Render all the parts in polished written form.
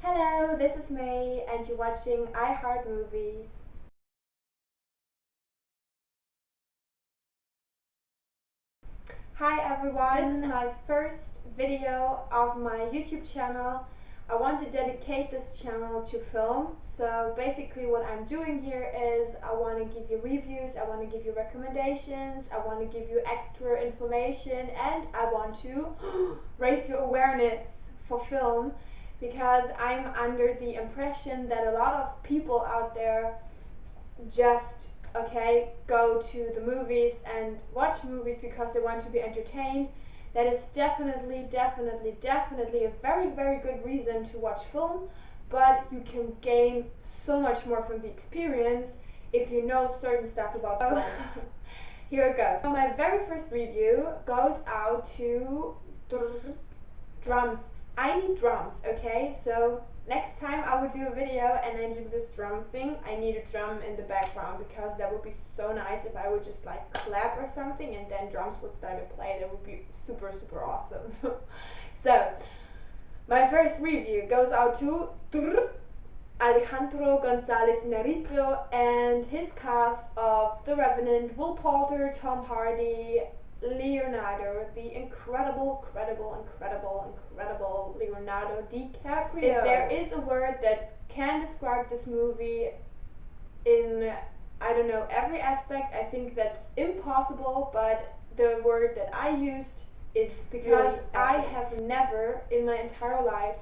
Hello, this is May, and you're watching I Heart Movies. Hi everyone, this is my first video of my YouTube channel. I want to dedicate this channel to film. So basically what I'm doing here is I want to give you reviews, I want to give you recommendations, I want to give you extra information, and I want to raise your awareness for film, because I'm under the impression that a lot of people out there just go to the movies and watch movies because they want to be entertained. That is definitely a very good reason to watch film, but you can gain so much more from the experience if you know certain stuff about film. Here it goes. So my very first review goes out to drums. I need drums, okay? So next time I will do a video and then do this drum thing, I need a drum in the background, because that would be so nice if I would just like clap or something and then drums would start to play. That would be super awesome. So my first review goes out to Alejandro González Iñárritu and his cast of The Revenant: Will Poulter, Tom Hardy, Leonardo, the incredible Leonardo DiCaprio. If there is a word that can describe this movie in, I don't know, every aspect, I think that's impossible, but the word that I used is because really I have never in my entire life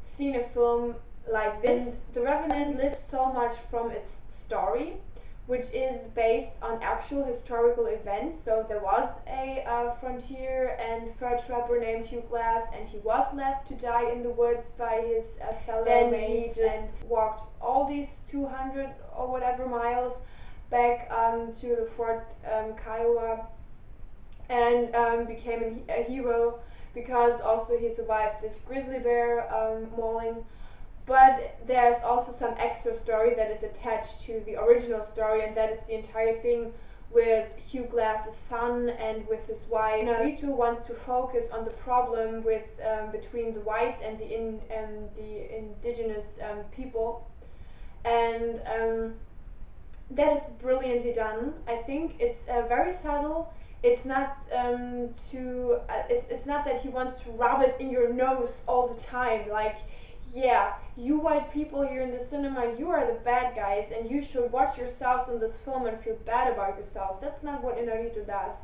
seen a film like this. The Revenant lives so much from its story, which is based on actual historical events. So there was a frontier and fur trapper named Hugh Glass, and he was left to die in the woods by his fellow mates, and walked all these 200 or whatever miles back to the Fort Kiowa, and became a hero because also he survived this grizzly bear mauling. But there's also some extra story that is attached to the original story, and that is the entire thing with Hugh Glass's son and with his wife. Iñárritu wants to focus on the problem with between the whites and the indigenous people, and that is brilliantly done. I think it's very subtle. It's not it's not that he wants to rub it in your nose all the time, like, yeah, you white people here in the cinema, you are the bad guys and you should watch yourselves in this film and feel bad about yourselves. That's not what Iñárritu does.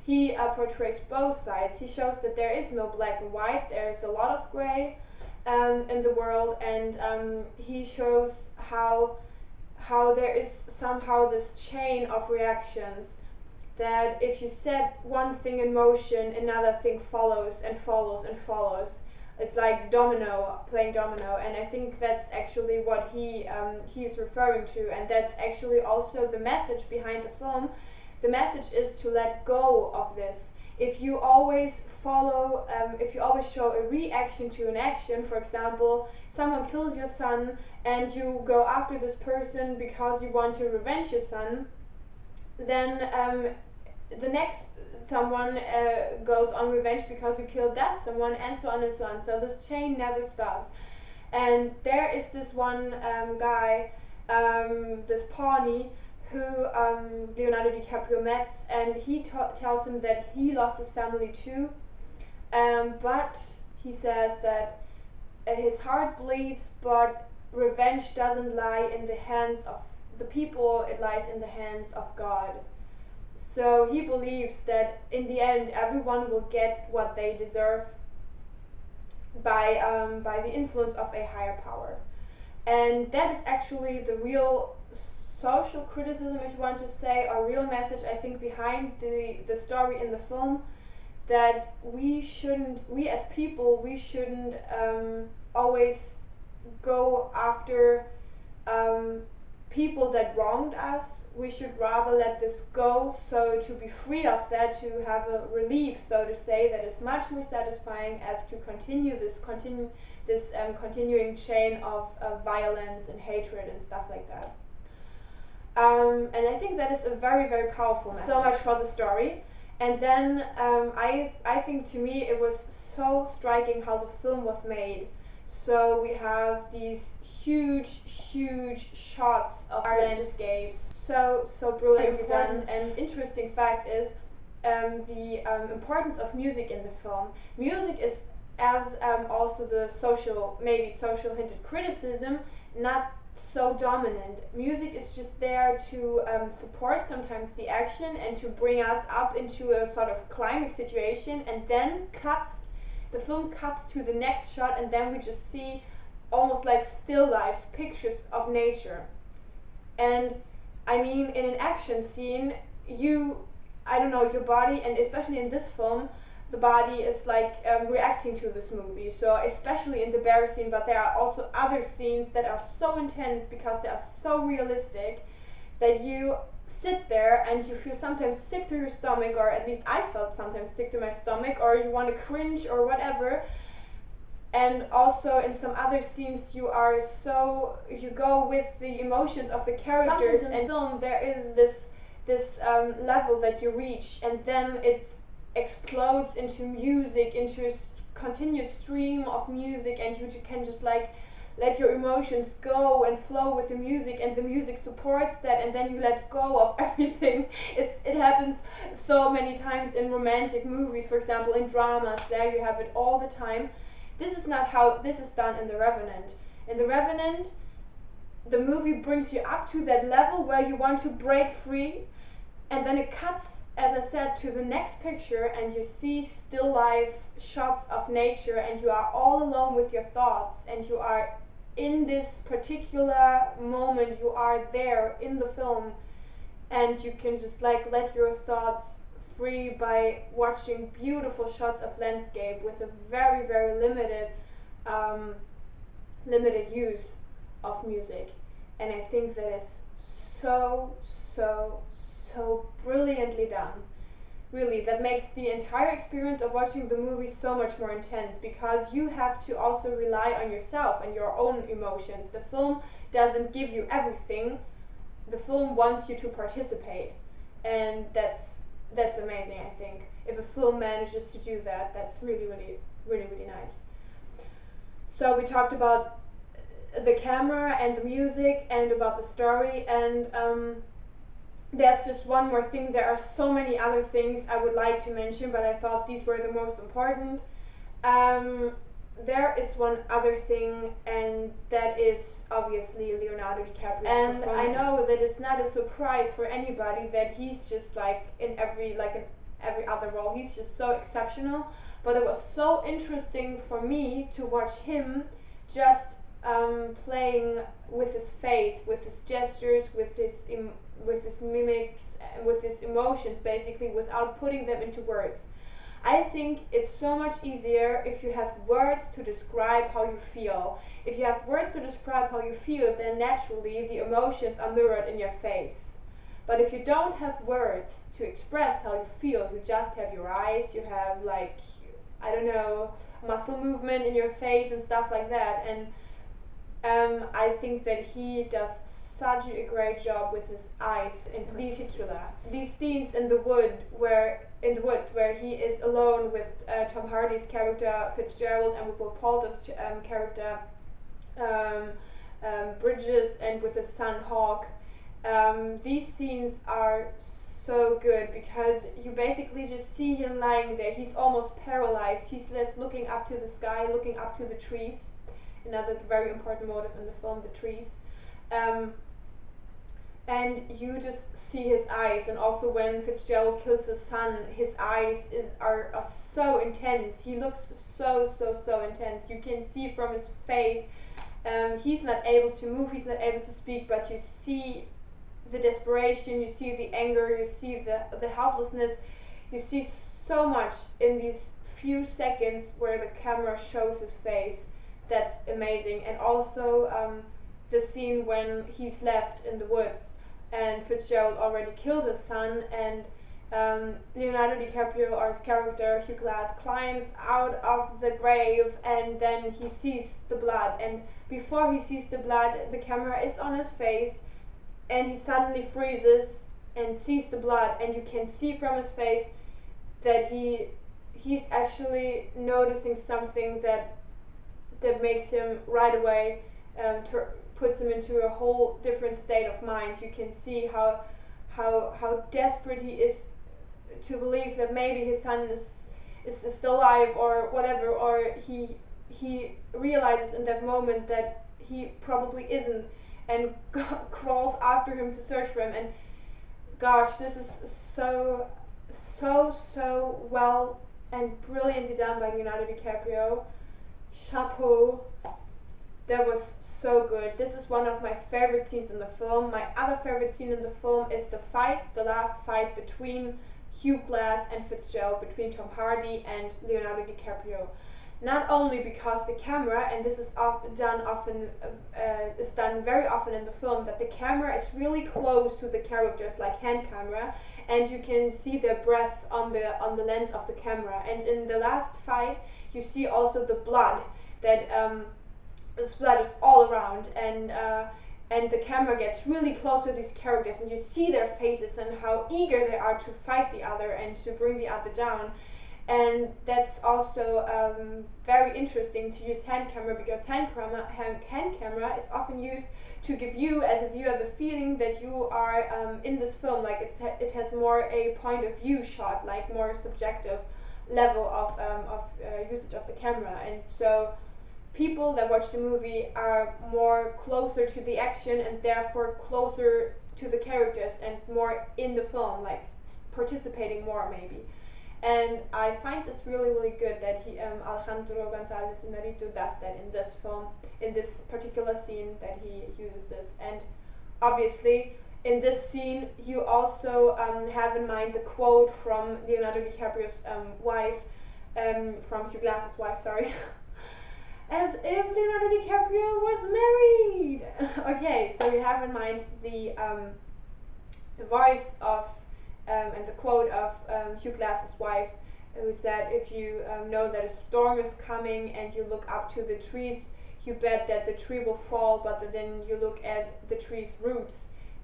He portrays both sides. He shows that there is no black and white, there is a lot of gray in the world, and he shows how there is somehow this chain of reactions, that if you set one thing in motion, another thing follows and follows and follows. It's like playing domino, and I think that's actually what he is referring to, and that's actually also the message behind the film. The message is to let go of this. If you always follow, if you always show a reaction to an action, for example, someone kills your son and you go after this person because you want to revenge your son, then the next someone goes on revenge because you killed that someone, and so on and so on. So this chain never stops. And there is this one guy, this Pawnee, who Leonardo DiCaprio met, and he tells him that he lost his family too, but he says that his heart bleeds, but revenge doesn't lie in the hands of the people, it lies in the hands of God. So he believes that in the end everyone will get what they deserve by the influence of a higher power. And that is actually the real social criticism, if you want to say, or real message, I think, behind the story in the film, that we as people, we shouldn't always go after people that wronged us. We should rather let this go, so to be free of that, to have a relief, so to say, that is much more satisfying as to continue this continuing chain of violence and hatred and stuff like that. And I think that is a very powerful message. So much for the story. And then I think, to me, it was so striking how the film was made. So we have these huge shots of landscapes, so brilliantly done. And interesting fact is the importance of music in the film. Music is, as also the maybe social hinted criticism, not so dominant. Music is just there to support sometimes the action and to bring us up into a sort of climax situation, and then the film cuts to the next shot, and then we just see almost like still lifes, pictures of nature. And I mean, in an action scene, I don't know, your body, and especially in this film, the body is like reacting to this movie. So especially in the bear scene, but there are also other scenes that are so intense because they are so realistic that you sit there and you feel sometimes sick to your stomach, or at least I felt sometimes sick to my stomach, or you want to cringe or whatever. And also in some other scenes you go with the emotions of the characters. And in film there is this level that you reach, and then it explodes into music, into a continuous stream of music, and you can just like let your emotions go and flow with the music, and the music supports that, and then you let go of everything. It happens so many times in romantic movies, for example, in dramas. There you have it all the time. This is not how this is done in The Revenant. In The Revenant, the movie brings you up to that level where you want to break free, and then it cuts, as I said, to the next picture, and you see still life shots of nature, and you are all alone with your thoughts, and you are in this particular moment, you are there in the film, and you can just like let your thoughts free by watching beautiful shots of landscape with a very limited use of music. And I think that is so brilliantly done. Really, that makes the entire experience of watching the movie so much more intense, because you have to also rely on yourself and your own emotions. The film doesn't give you everything. The film wants you to participate, and that's amazing. I think if a film manages to do that, that's really nice. So we talked about the camera and the music and about the story, and there's just one more thing. There are so many other things I would like to mention, but I thought these were the most important. There is one other thing, and that is obviously Leonardo DiCaprio. And I know that it's not a surprise for anybody that he's just like in every other role, he's just so exceptional. But it was so interesting for me to watch him just playing with his face, with his gestures, with his mimics, with his emotions, basically, without putting them into words. I think it's so much easier if you have words to describe how you feel. If you have words to describe how you feel, then naturally the emotions are mirrored in your face. But if you don't have words to express how you feel, you just have your eyes, you have like, I don't know, muscle movement in your face and stuff like that. And I think that he does such a great job with his eyes in particular. These scenes in the woods where he is alone with Tom Hardy's character Fitzgerald, and with Will Poulter's character Bridges, and with his son Hawk. These scenes are so good because you basically just see him lying there. He's almost paralyzed. He's just looking up to the sky, looking up to the trees. Another very important motive in the film, the trees. And you just see his eyes, and also when Fitzgerald kills his son, his eyes are so intense. He looks so intense. You can see from his face, he's not able to move, he's not able to speak, but you see the desperation, you see the anger, you see the helplessness, you see so much in these few seconds where the camera shows his face. That's amazing. And also the scene when he's left in the woods and Fitzgerald already killed his son, and Leonardo DiCaprio, or his character Hugh Glass, climbs out of the grave, and then he sees the blood, and before he sees the blood, the camera is on his face, and he suddenly freezes and sees the blood, and you can see from his face that he's actually noticing something that that makes him right away, puts him into a whole different state of mind. You can see how desperate he is to believe that maybe his son is still alive or whatever, or he realizes in that moment that he probably isn't, and crawls after him to search for him. And gosh, this is so well and brilliantly done by Leonardo DiCaprio. Chapeau. That was so good. This is one of my favorite scenes in the film. My other favorite scene in the film is the last fight between Hugh Glass and Fitzgerald, between Tom Hardy and Leonardo DiCaprio. Not only because the camera, and this is done very often in the film, that the camera is really close to the characters, like hand camera, and you can see their breath on the lens of the camera. And in the last fight, you see also the blood that the blood is all around, and the camera gets really close to these characters, and you see their faces and how eager they are to fight the other and to bring the other down. And that's also very interesting to use hand camera, because hand camera is often used to give you as a viewer the feeling that you are in this film, like it has more a point of view shot, like more subjective level of usage of the camera. And so people that watch the movie are more closer to the action and therefore closer to the characters and more in the film, like participating more maybe. And I find this really good that Alejandro González Iñárritu does that in this film, in this particular scene, that he uses this. And obviously in this scene you also have in mind the quote from Leonardo DiCaprio's wife, from Hugh Glass's wife, sorry. As if Leonardo DiCaprio was married. Okay, so you have in mind the voice of and the quote of Hugh Glass's wife, who said, if you know that a storm is coming and you look up to the trees, you bet that the tree will fall, but then you look at the tree's roots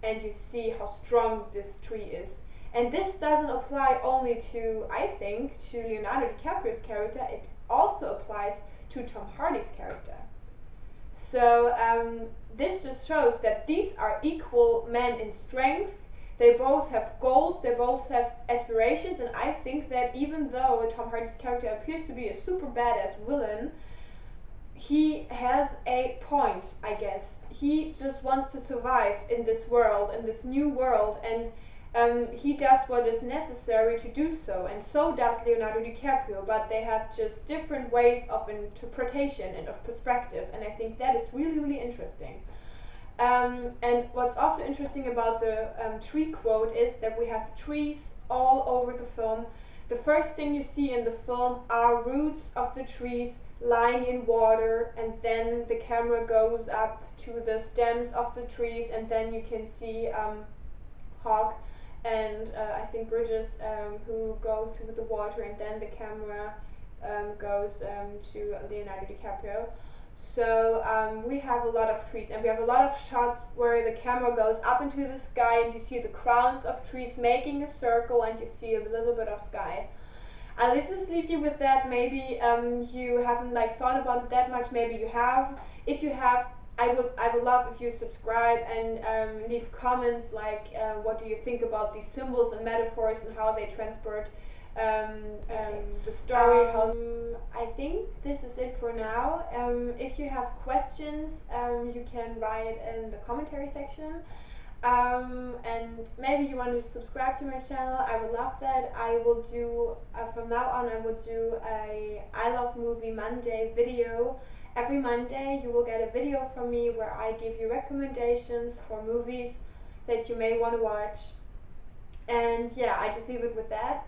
and you see how strong this tree is. And this doesn't apply only to, I think, to Leonardo DiCaprio's character, it also applies to Tom Hardy's character. So this just shows that these are equal men in strength. They both have goals, they both have aspirations, and I think that even though Tom Hardy's character appears to be a super badass villain, he has a point, I guess. He just wants to survive in this world, in this new world, and he does what is necessary to do so, and so does Leonardo DiCaprio, but they have just different ways of interpretation and of perspective, and I think that is really interesting. And what's also interesting about the tree quote is that we have trees all over the film. The first thing you see in the film are roots of the trees lying in water, and then the camera goes up to the stems of the trees, and then you can see Hawk and I think Bridges who go through the water, and then the camera goes to Leonardo DiCaprio. So we have a lot of trees, and we have a lot of shots where the camera goes up into the sky and you see the crowns of trees making a circle, and you see a little bit of sky. Let's just leave you with that. Maybe you haven't thought about it that much, maybe you have. If you have, I would love if you subscribe and leave comments like what do you think about these symbols and metaphors and how they transport the story. I think this is it for now. If you have questions, you can write in the commentary section, and maybe you want to subscribe to my channel. I would love that. I will do from now on I will do a I Love Movie Monday video. Every Monday you will get a video from me where I give you recommendations for movies that you may want to watch. And yeah, I just leave it with that.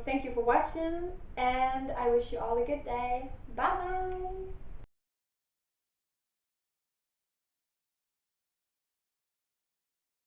Thank you for watching, and I wish you all a good day. Bye bye!